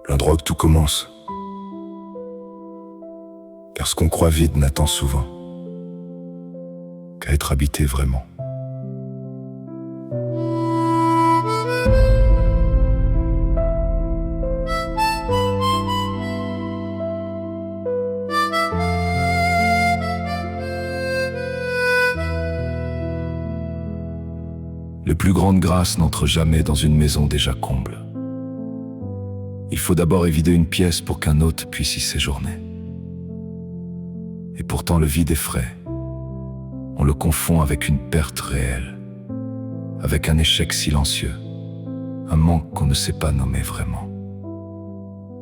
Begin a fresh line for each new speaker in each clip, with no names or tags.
L'endroit où tout commence. Car ce qu'on croit vide n'attend souvent qu'à être habité vraiment. Les plus grandes grâces n'entrent jamais dans une maison déjà comble. Il faut d'abord évider une pièce pour qu'un hôte puisse y séjourner. Et pourtant le vide effraie. On le confond avec une perte réelle, avec un échec silencieux, un manque qu'on ne sait pas nommer vraiment.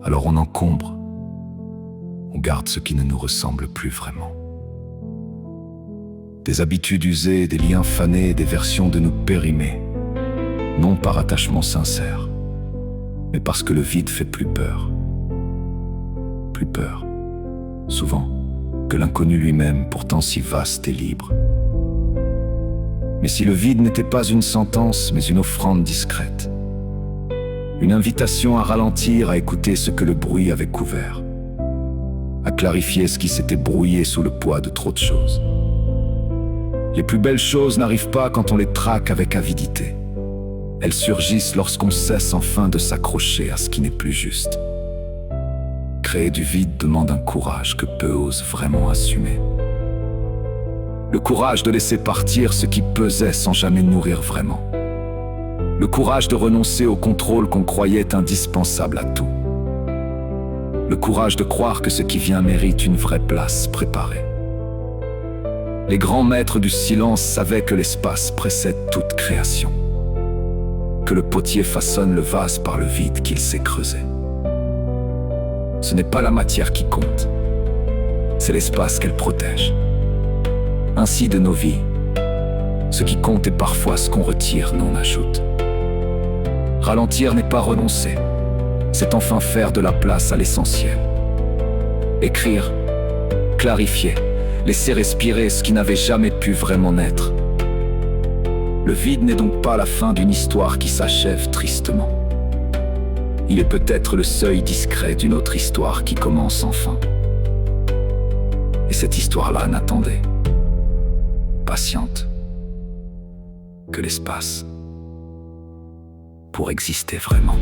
Alors on encombre, on garde ce qui ne nous ressemble plus vraiment. Des habitudes usées, des liens fanés, des versions de nous périmées, non par attachement sincère, mais parce que le vide fait plus peur. Plus peur, souvent, que l'inconnu lui-même, pourtant si vaste et libre. Mais si le vide n'était pas une sentence, mais une offrande discrète, une invitation à ralentir, à écouter ce que le bruit avait couvert, à clarifier ce qui s'était brouillé sous le poids de trop de choses. Les plus belles choses n'arrivent pas quand on les traque avec avidité. Elles surgissent lorsqu'on cesse enfin de s'accrocher à ce qui n'est plus juste. Créer du vide demande un courage que peu osent vraiment assumer. Le courage de laisser partir ce qui pesait sans jamais nourrir vraiment. Le courage de renoncer au contrôle qu'on croyait indispensable à tout. Le courage de croire que ce qui vient mérite une vraie place préparée. Les grands maîtres du silence savaient que l'espace précède toute création, que le potier façonne le vase par le vide qu'il s'est creusé. Ce n'est pas la matière qui compte, c'est l'espace qu'elle protège. Ainsi de nos vies, ce qui compte est parfois ce qu'on retire, non ajoute. Ralentir n'est pas renoncer, c'est enfin faire de la place à l'essentiel. Écrire, clarifier, laisser respirer ce qui n'avait jamais pu vraiment naître. Le vide n'est donc pas la fin d'une histoire qui s'achève tristement. Il est peut-être le seuil discret d'une autre histoire qui commence enfin. Et cette histoire-là n'attendait, patiente, que l'espace pour exister vraiment.